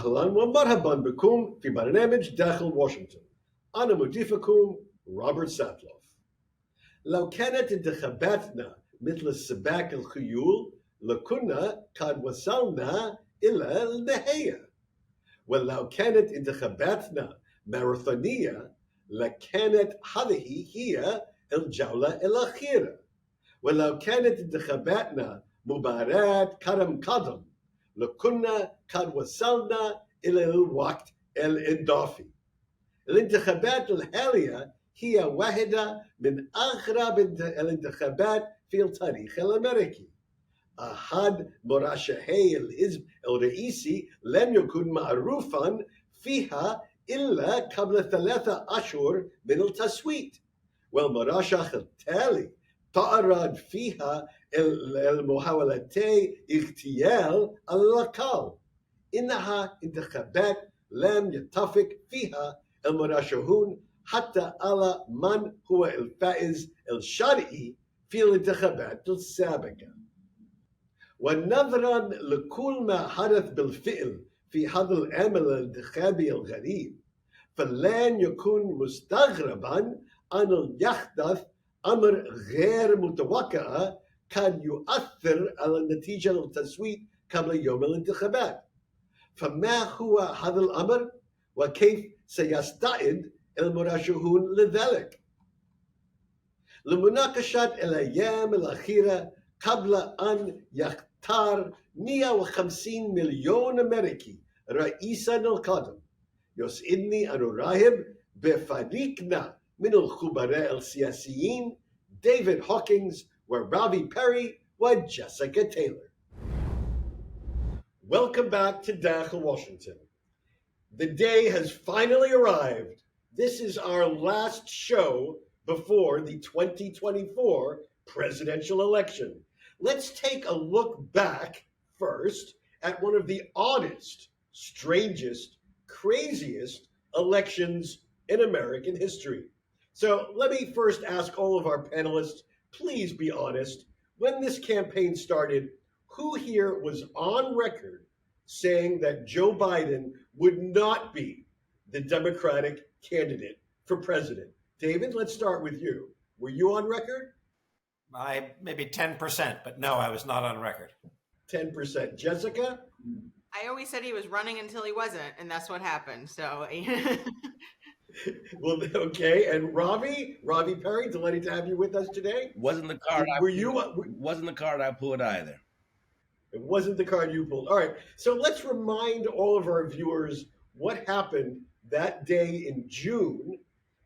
أهلا ومرحبا بكم في برنامج داخل واشنطن. أنا مضيفكم روبرت ساتلوف. لو كانت انتخاباتنا مثل سباق الخيول لكنا قد وصلنا إلى النهاية، ولو كانت انتخاباتنا ماراثونية لكانت هذه هي الجولة الأخيرة، ولو كانت انتخاباتنا مباراة كرم قدم لكنا قد وصلنا إلى الوقت الإضافي. الانتخابات الحالية هي واحدة من أغرب الانتخابات في التاريخ الأميركي. أحد مرشحي الحزب الرئيسي لم يكن معروفا فيها إلا قبل 3 أشهر من التصويت، والمرشح التالي تعرض فيها المحاولتي اغتيال الأقل. إنها انتخابات لم يتفق فيها المرشحون حتى على من هو الفائز الشرعي في الانتخابات السابقة. ونظرا لكل ما حدث بالفعل في هذا العمل الانتخابي الغريب، فلن يكون مستغربا أن يحدث أمر غير متوقع قد يؤثر على نتيجة التصويت قبل يوم الانتخابات. فما هو هذا الأمر وكيف سيستعد المرشحون لذلك؟ لمناقشة الأيام الأخيرة قبل أن يختار 150 مليون أمريكي رئيساً القادم، يسعدني أن أرحب بفريقنا من الخبراء السياسيين ديفيد هوكينز ورافي بيري وجيسيكا تايلور. Welcome back to Dakhel, Washington. The day has finally arrived. This is our last show before the 2024 presidential election. Let's take a look back first at one of the oddest, strangest, craziest elections in American history. So let me first ask all of our panelists, please be honest. When this campaign started, who here was on record saying that Joe Biden would not be the Democratic candidate for president? David, let's start with you. Were you on record? Maybe 10%, but no, I was not on record. 10%. Jessica? I always said he was running until he wasn't, and that's what happened. So, well, okay. And Ravi Perry, delighted to have you with us today. Wasn't the card wasn't the card I pulled either. It wasn't the card you pulled. All right. So let's remind all of our viewers what happened that day in June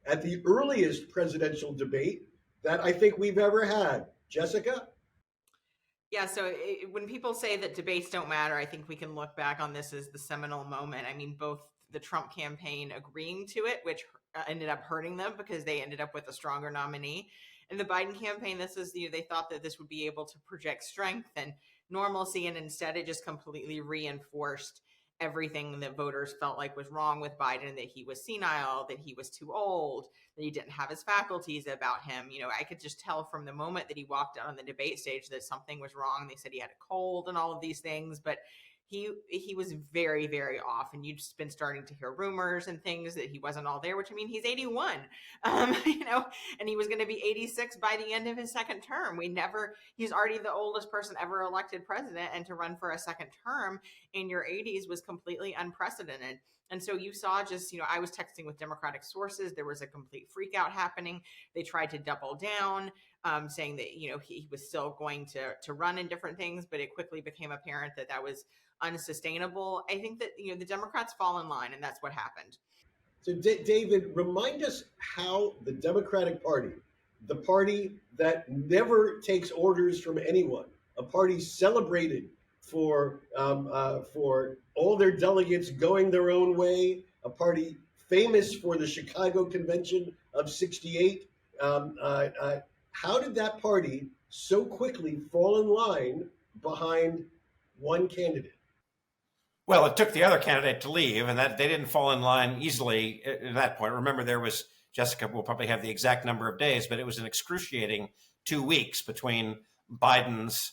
at the earliest presidential debate that I think we've ever had. Jessica? Yeah, so when people say that debates don't matter, I think we can look back on this as the seminal moment. I mean, both the Trump campaign agreeing to it, which ended up hurting them because they ended up with a stronger nominee, and the Biden campaign, they thought that this would be able to project strength and normalcy, and instead it just completely reinforced everything that voters felt like was wrong with Biden, that he was senile, that he was too old, that he didn't have his faculties about him. I could just tell from the moment that he walked out on the debate stage that something was wrong. They said he had a cold and all of these things, but he was very, very off. And you've been starting to hear rumors and things that he wasn't all there, which, I mean, he's 81, and he was going to be 86 by the end of his second term. He's already the oldest person ever elected president, and to run for a second term in your 80s was completely unprecedented. And so you saw just, I was texting with Democratic sources. There was a complete freak out happening. They tried to double down, saying that, he was still going to run in different things, but it quickly became apparent that was unsustainable. I think that, the Democrats fall in line, and that's what happened. So David, remind us how the Democratic Party, the party that never takes orders from anyone, a party celebrated for all their delegates going their own way, a party famous for the Chicago Convention of '68. How did that party so quickly fall in line behind one candidate? Well, it took the other candidate to leave, and that they didn't fall in line easily at that point. Remember, Jessica will probably have the exact number of days, but it was an excruciating 2 weeks between Biden's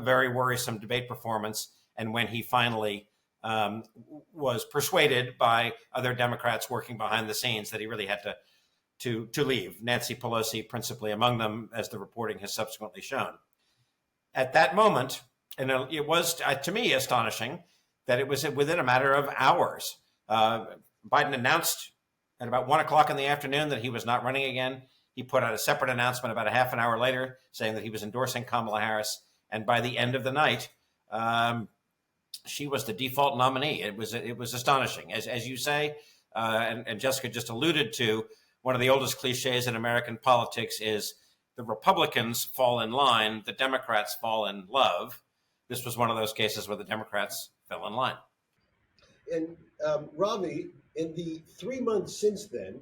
very worrisome debate performance and when he finally was persuaded by other Democrats working behind the scenes that he really had to leave. Nancy Pelosi principally among them, as the reporting has subsequently shown. At that moment, and it was, to me, astonishing that it was within a matter of hours. Biden announced at about 1 o'clock in the afternoon that he was not running again. He put out a separate announcement about a half an hour later saying that he was endorsing Kamala Harris. And by the end of the night, she was the default nominee. It was astonishing. As you say, and Jessica just alluded to, one of the oldest cliches in American politics is the Republicans fall in line, the Democrats fall in love. This was one of those cases where the Democrats fell in line. And Ravi, in the 3 months since then,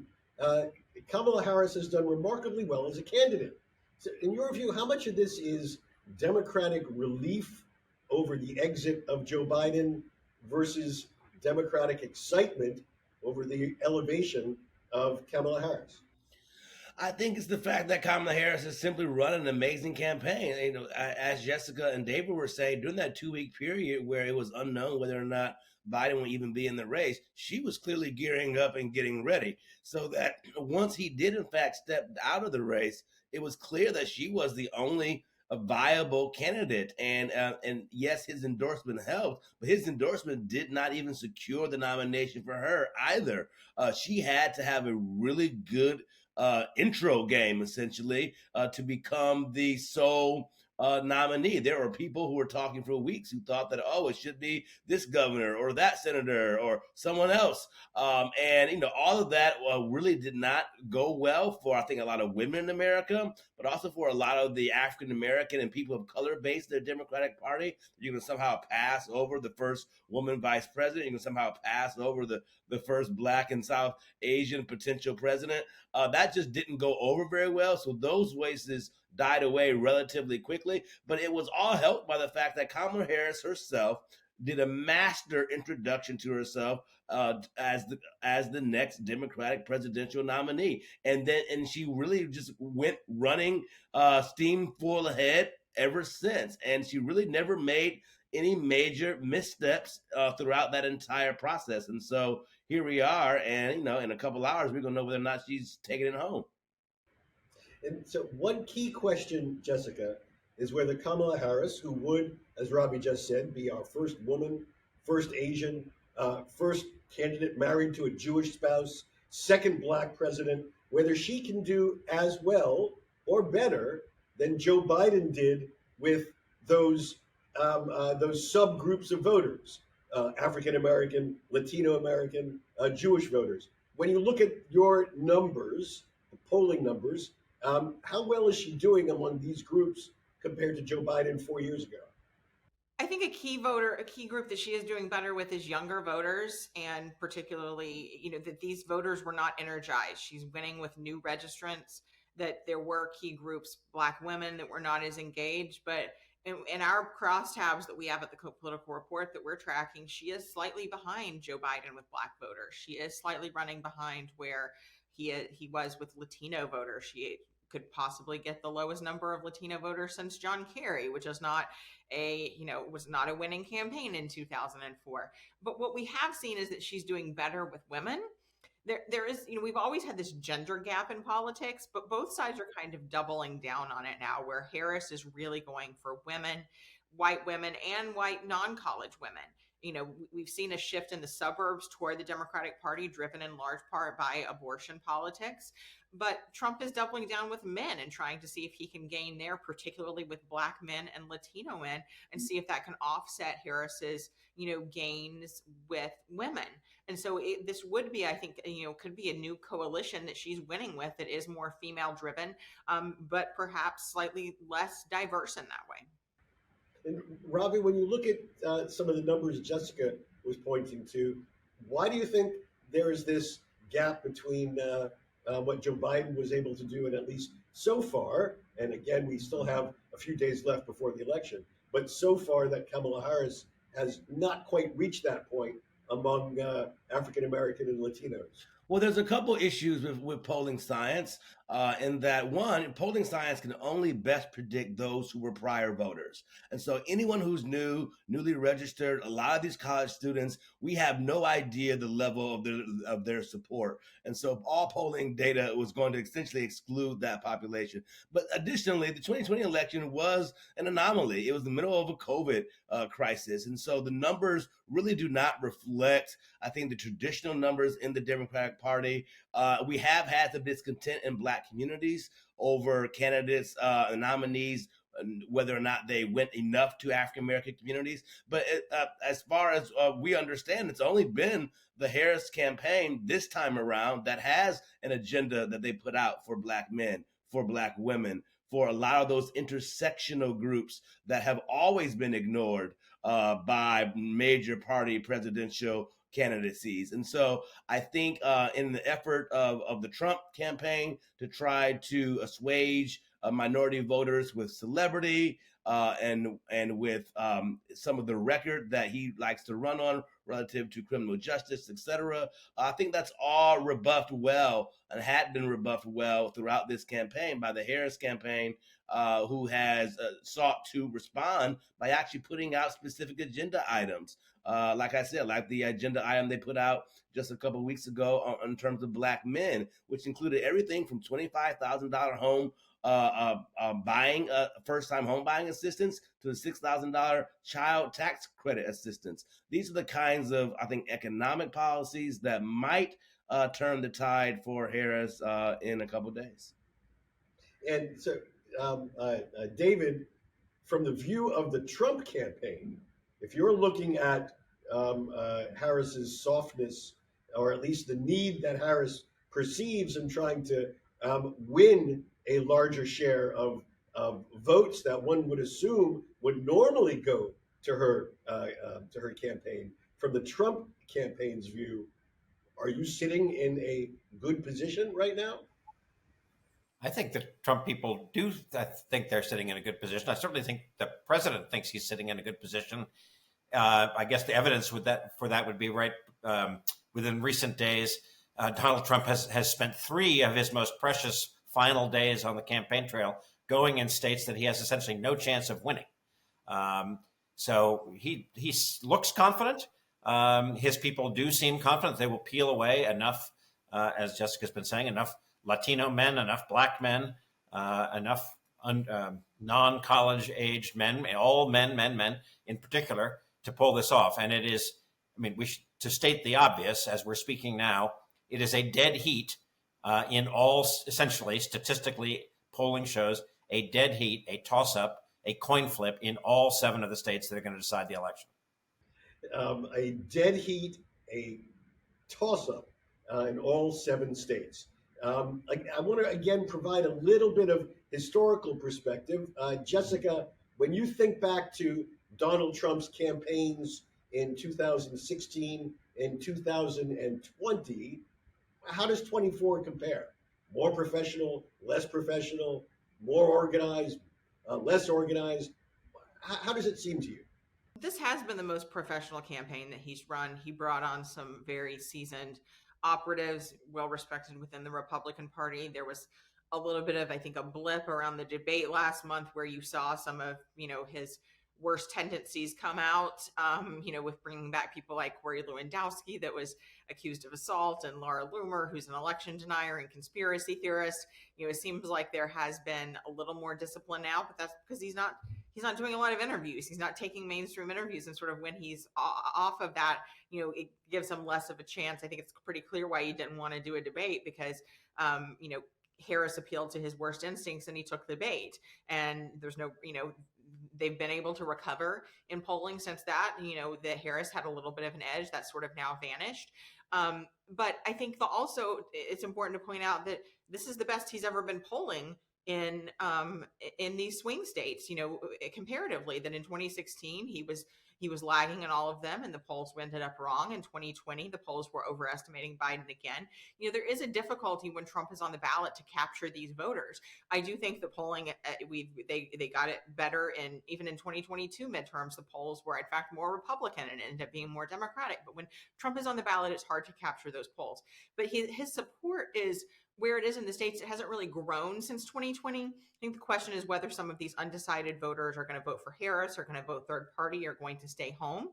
Kamala Harris has done remarkably well as a candidate. So in your view, how much of this is Democratic relief over the exit of Joe Biden versus Democratic excitement over the elevation of Kamala Harris? I think it's the fact that Kamala Harris has simply run an amazing campaign. You know, as Jessica and David were saying, during that 2-week period where it was unknown whether or not Biden would even be in the race, she was clearly gearing up and getting ready. So that once he did, in fact, step out of the race, it was clear that she was the only viable candidate. And yes, his endorsement helped, but his endorsement did not even secure the nomination for her either. She had to have a really good intro game, essentially, to become the sole nominee. There were people who were talking for weeks who thought that, oh, it should be this governor or that senator or someone else. And, you know, all of that really did not go well for, I think, a lot of women in America, but also for a lot of the African American and people of color based their Democratic Party. You can somehow pass over the first woman vice president. You can somehow pass over the first Black and South Asian potential president. That just didn't go over very well. So those voices died away relatively quickly, but it was all helped by the fact that Kamala Harris herself did a master introduction to herself as the next Democratic presidential nominee, and she really just went running steam full ahead ever since, and she really never made any major missteps throughout that entire process. And so here we are, and you know, in a couple hours we're gonna know whether or not she's taking it home. And so one key question, Jessica, is whether Kamala Harris, who would, as Robbie just said, be our first woman, first Asian, first candidate married to a Jewish spouse, second Black president, whether she can do as well or better than Joe Biden did with those subgroups of voters, African American, Latino American, Jewish voters. When you look at your numbers, the polling numbers, how well is she doing among these groups compared to Joe Biden 4 years ago? I think a key group that she is doing better with is younger voters, and particularly, you know, that these voters were not energized. She's winning with new registrants, that there were key groups, Black women, that were not as engaged. But in our crosstabs that we have at the Political Report that we're tracking, she is slightly behind Joe Biden with Black voters. She is slightly running behind where he was with Latino voters. She could possibly get the lowest number of Latino voters since John Kerry, which is was not a winning campaign in 2004. But what we have seen is that she's doing better with women. There is, you know, we've always had this gender gap in politics, but both sides are kind of doubling down on it now, where Harris is really going for women, white women, and white non-college women. You know, we've seen a shift in the suburbs toward the Democratic Party, driven in large part by abortion politics. But Trump is doubling down with men and trying to see if he can gain there, particularly with Black men and Latino men, and see if that can offset Harris's, you know, gains with women. And so this would be, I think, you know, could be a new coalition that she's winning with that is more female driven, but perhaps slightly less diverse in that way. And Robbie, when you look at some of the numbers Jessica was pointing to, why do you think there is this gap between what Joe Biden was able to do, and at least so far, and again, we still have a few days left before the election, but so far that Kamala Harris has not quite reached that point among African American and Latinos? Well, there's a couple issues with polling science, in that one, polling science can only best predict those who were prior voters. And so anyone who's newly registered, a lot of these college students, we have no idea the level of their support. And so all polling data was going to essentially exclude that population. But additionally, the 2020 election was an anomaly. It was the middle of a COVID crisis. And so the numbers really do not reflect, I think, the traditional numbers in the Democratic Party. We have had some discontent in Black communities over candidates and nominees, whether or not they went enough to African American communities. But as far as we understand, it's only been the Harris campaign this time around that has an agenda that they put out for Black men, for Black women, for a lot of those intersectional groups that have always been ignored by major party presidential candidacies. And so I think in the effort of the Trump campaign to try to assuage minority voters with celebrity and with some of the record that he likes to run on relative to criminal justice, et cetera, I think that's all rebuffed well and had been rebuffed well throughout this campaign by the Harris campaign, who has sought to respond by actually putting out specific agenda items. Like I said, like the agenda item they put out just a couple of weeks ago in terms of Black men, which included everything from $25,000 home buying, first-time home buying assistance to the $6,000 child tax credit assistance. These are the kinds of, I think, economic policies that might turn the tide for Harris in a couple of days. And so, David, from the view of the Trump campaign, if you're looking at Harris's softness, or at least the need that Harris perceives in trying to win a larger share of votes that one would assume would normally go to her campaign, from the Trump campaign's view, are you sitting in a good position right now? I think the Trump people do think they're sitting in a good position. I certainly think the president thinks he's sitting in a good position. I guess the evidence for that would be right within recent days. Donald Trump has spent 3 of his most precious final days on the campaign trail going in states that he has essentially no chance of winning. So he looks confident. His people do seem confident they will peel away enough, as Jessica's been saying, enough Latino men, enough Black men, enough non-college aged men, all men in particular, to pull this off. And it is, I mean, to state the obvious, as we're speaking now, it is a dead heat in all, essentially, statistically, polling shows a dead heat, a toss-up, a coin flip in all 7 of the states that are going to decide the election. A dead heat, a toss-up in all 7 states. I want to again provide a little bit of historical perspective. Jessica, when you think back to Donald Trump's campaigns in 2016 and 2020, how does 24 compare? More professional, less professional, more organized, less organized? How does it seem to you? This has been the most professional campaign that he's run. He brought on some very seasoned operatives, well respected within the Republican Party. There was a little bit of, I think, a blip around the debate last month where you saw some of, his worst tendencies come out, with bringing back people like Corey Lewandowski that was accused of assault, and Laura Loomer, who's an election denier and conspiracy theorist. It seems like there has been a little more discipline now, but that's because he's not doing a lot of interviews. He's not taking mainstream interviews, and sort of when he's off of that, it gives him less of a chance. I think it's pretty clear why he didn't want to do a debate, because, Harris appealed to his worst instincts and he took the bait, and there's no, they've been able to recover in polling since that. The Harris had a little bit of an edge that sort of now vanished. But I think also it's important to point out that this is the best he's ever been polling in these swing states, comparatively. That in 2016 he He was lagging in all of them, and the polls ended up wrong. In 2020, the polls were overestimating Biden again. There is a difficulty when Trump is on the ballot to capture these voters. I do think the polling, they got it better even in 2022 midterms. The polls were in fact more Republican and ended up being more Democratic. But when Trump is on the ballot, it's hard to capture those polls. But his support is where it is in the states. It hasn't really grown since 2020. I think the question is whether some of these undecided voters are going to vote for Harris, are going to vote third party, or going to stay home.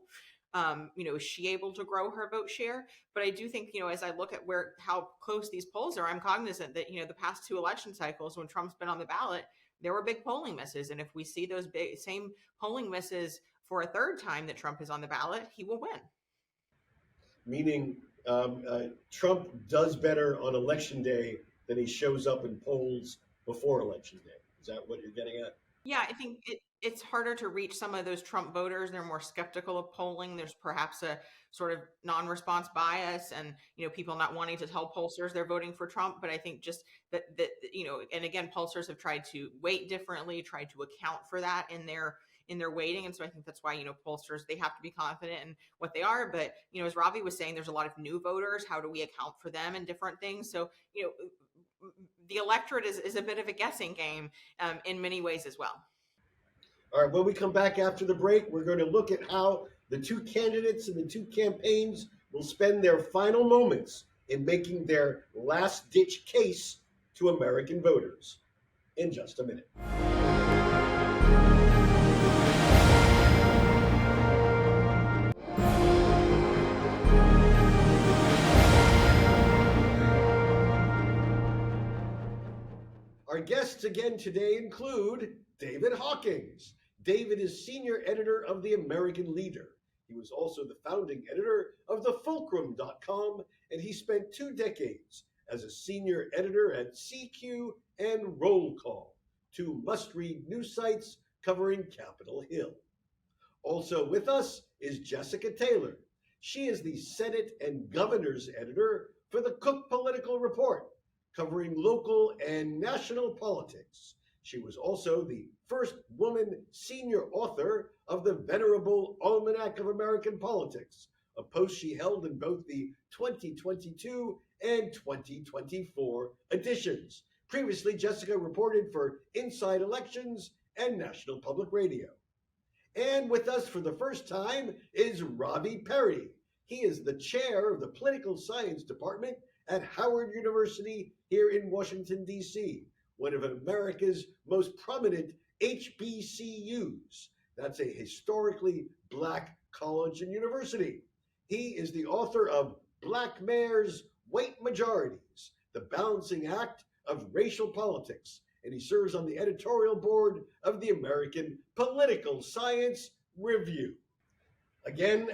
Is she able to grow her vote share? But I do think, as I look at how close these polls are, I'm cognizant that, the past 2 election cycles when Trump's been on the ballot, there were big polling misses. And if we see those same polling misses for a third time that Trump is on the ballot, he will win. Meaning Trump does better on election day than he shows up in polls before election day. Is that what you're getting at? Yeah, I think it's harder to reach some of those Trump voters. They're more skeptical of polling. There's perhaps a sort of non-response bias and, people not wanting to tell pollsters they're voting for Trump. But I think just that and again, pollsters have tried to weight differently, tried to account for that in their weighting. And so I think that's why, pollsters, they have to be confident in what they are. But, as Ravi was saying, there's a lot of new voters. How do we account for them and different things? So, the electorate is a bit of a guessing game in many ways as well. All right, when we come back after the break, we're going to look at how the 2 candidates and the 2 campaigns will spend their final moments in making their last-ditch case to American voters in just a minute. Our guests again today include David Hawkins. David is senior editor of The American Leader. He was also the founding editor of thefulcrum.com, and he spent 2 decades as a senior editor at CQ and Roll Call, 2 must-read news sites covering Capitol Hill. Also with us is Jessica Taylor. She is the Senate and Governor's editor for the Cook Political Report, covering local and national politics. She was also the first woman senior author of the venerable Almanac of American Politics, a post she held in both the 2022 and 2024 editions. Previously, Jessica reported for Inside Elections and National Public Radio. And with us for the first time is Ravi Perry. He is the chair of the Political Science Department at Howard University here in Washington, D.C., one of America's most prominent HBCUs. That's a historically Black college and university. He is the author of Black Mayors, White Majorities, the Balancing Act of Racial Politics, and he serves on the editorial board of the American Political Science Review. Again,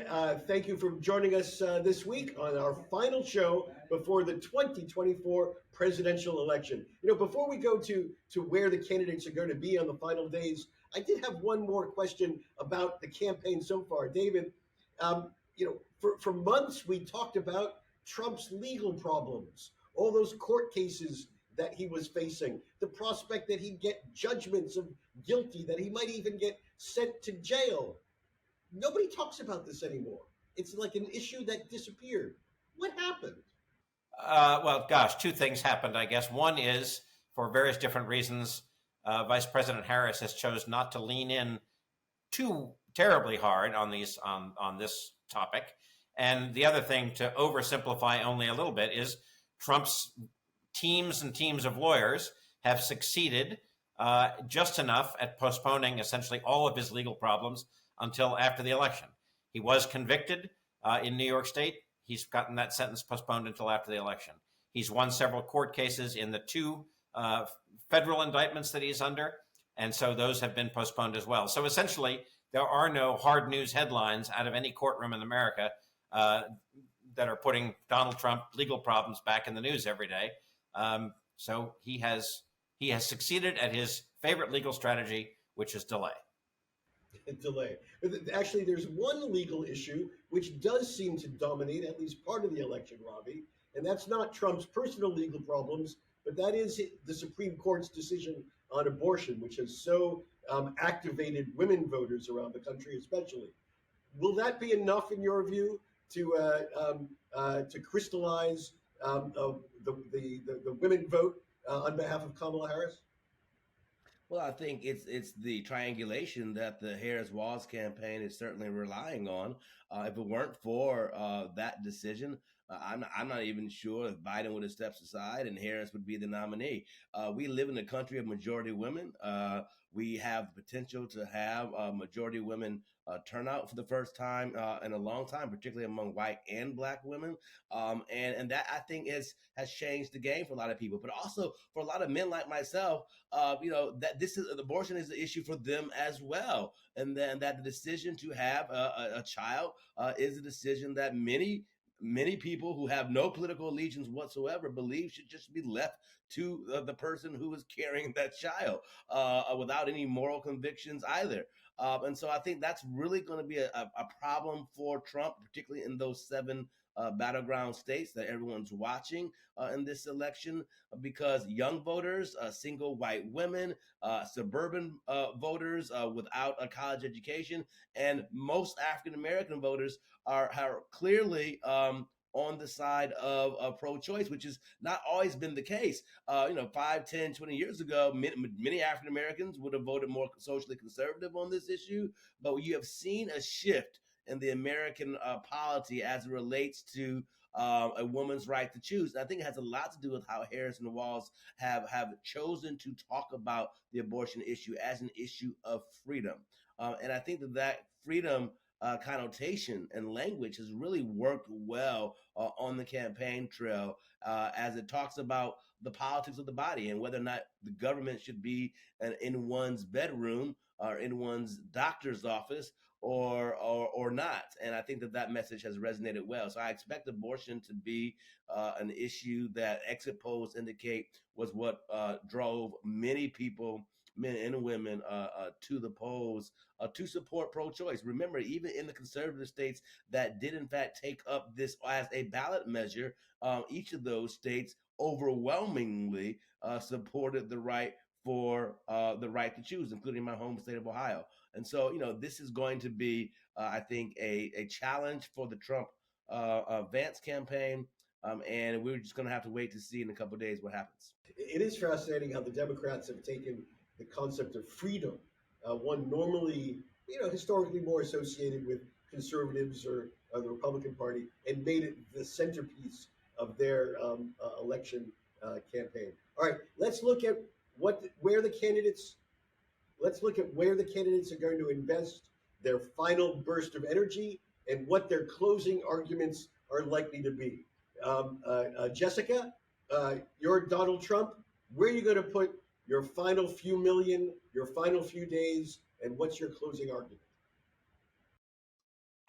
thank you for joining us this week on our final show before the 2024 presidential election. Before we go to where the candidates are going to be on the final days, I did have one more question about the campaign so far. David, for months we talked about Trump's legal problems, all those court cases that he was facing, the prospect that he'd get judgments of guilty, that he might even get sent to jail. Nobody talks about this anymore. It's like an issue that disappeared. What happened? Well, gosh, 2 things happened, I guess. One is, for various different reasons, Vice President Harris has chosen not to lean in too terribly hard on this topic. And the other thing, to oversimplify only a little bit, is Trump's teams and teams of lawyers have succeeded just enough at postponing essentially all of his legal problems until after the election. He was convicted in New York State. He's gotten that sentence postponed until after the election. He's won several court cases in the 2 federal indictments that he's under, and so those have been postponed as well. So essentially, there are no hard news headlines out of any courtroom in America that are putting Donald Trump legal problems back in the news every day. So he has succeeded at his favorite legal strategy, which is delay. Delay. Actually, there's one legal issue which does seem to dominate at least part of the election, Ravi, and that's not Trump's personal legal problems, but that is the Supreme Court's decision on abortion, which has so activated women voters around the country especially. will that be enough in your view to crystallize the women vote on behalf of Kamala Harris? Well, I think it's the triangulation that the Harris-Walz campaign is certainly relying on. If it weren't for that decision, I'm not even sure if Biden would have stepped aside and Harris would be the nominee. We live in a country of majority women. We have the potential to have majority women turnout for the first time in a long time, particularly among white and black women. And that, I think, has changed the game for a lot of people, but also for a lot of men like myself, that abortion is an issue for them as well. And then that the decision to have a child is a decision that many people who have no political allegiance whatsoever believe should just be left to the person who is carrying that child without any moral convictions either. And so I think that's really going to be a problem for Trump, particularly in those 7 battleground states that everyone's watching in this election, because young voters, single white women, suburban voters without a college education, and most African-American voters are clearly on the side of pro-choice, which has not always been the case. 5, 10, 20 years ago, many African Americans would have voted more socially conservative on this issue, but you have seen a shift in the American polity as it relates to a woman's right to choose. And I think it has a lot to do with how Harris and Walz have chosen to talk about the abortion issue as an issue of freedom. And I think that freedom connotation and language has really worked well on the campaign trail as it talks about the politics of the body and whether or not the government should be in one's bedroom or in one's doctor's office or not. And I think that message has resonated well. So I expect abortion to be an issue that exit polls indicate was what drove many people, men and women, to the polls to support pro-choice. Remember, even in the conservative states that did in fact take up this as a ballot measure, each of those states overwhelmingly supported the right for the right to choose, including my home state of Ohio. And so, this is going to be, I think, a challenge for the Trump Vance campaign. And we're just going to have to wait to see in a couple of days what happens. It is fascinating how the Democrats have taken the concept of freedom, one normally, historically more associated with conservatives or the Republican Party, and made it the centerpiece of their election campaign. All right, let's look at where the candidates are going to invest their final burst of energy and what their closing arguments are likely to be. Jessica, you're Donald Trump. Where are you going to put your final few million, your final few days, and what's your closing argument?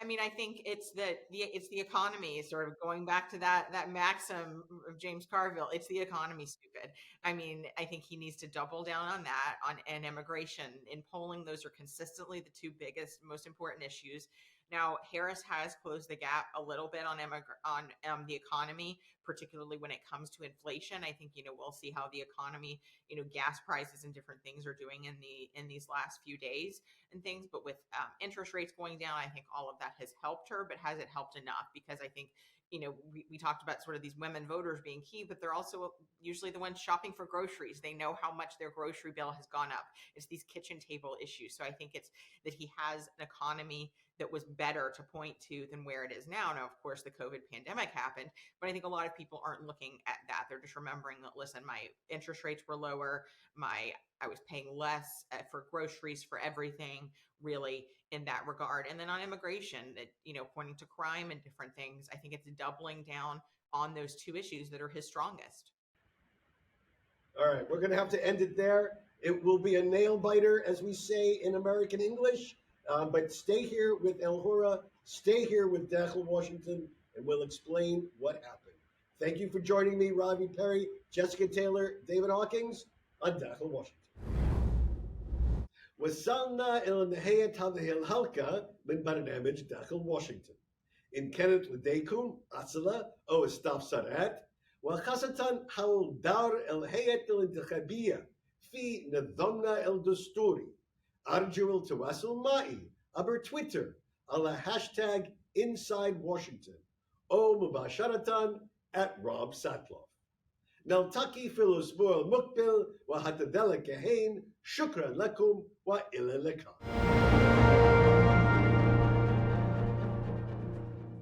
I mean, I think it's the economy, sort of going back to that maxim of James Carville. It's the economy, stupid. I mean, I think he needs to double down on that, and immigration. In polling, those are consistently the 2 biggest, most important issues. Now, Harris has closed the gap a little bit on the economy, particularly when it comes to inflation. I think we'll see how the economy, gas prices and different things are doing in these last few days and things. But with interest rates going down, I think all of that has helped her. But has it helped enough? Because I think we talked about sort of these women voters being key, but they're also usually the ones shopping for groceries. They know how much their grocery bill has gone up. It's these kitchen table issues. So I think it's that he has an economy that was better to point to than where it is now. Now, of course, the COVID pandemic happened, but I think a lot of people aren't looking at that. They're just remembering that, listen, my interest rates were lower. I was paying less for groceries, for everything, really, in that regard. And then on immigration, that, pointing to crime and different things, I think it's doubling down on those 2 issues that are his strongest. All right, we're going to have to end it there. It will be a nail biter, as we say in American English. But stay here with El Hura, stay here with Dakhel, Washington, and we'll explain what happened. Thank you for joining me, Ravi Perry, Jessica Taylor, David Hawkins, on Dakhel, Washington. وصلنا إلى نهاية هذه الحلقة من برنامج داخل واشنطن. إن كانت لديكم أسئلة أو استفسارات وخاصة حول دور الهيئة الانتخابية في نظامنا الدستوري، أرجو التواصل معي عبر تويتر على هاشتاج Inside Washington أو مباشرة @Rob Satloff. نلتقي في الأسبوع المقبل وحتى ذلك الحين شكرا لكم وإلى اللقاء.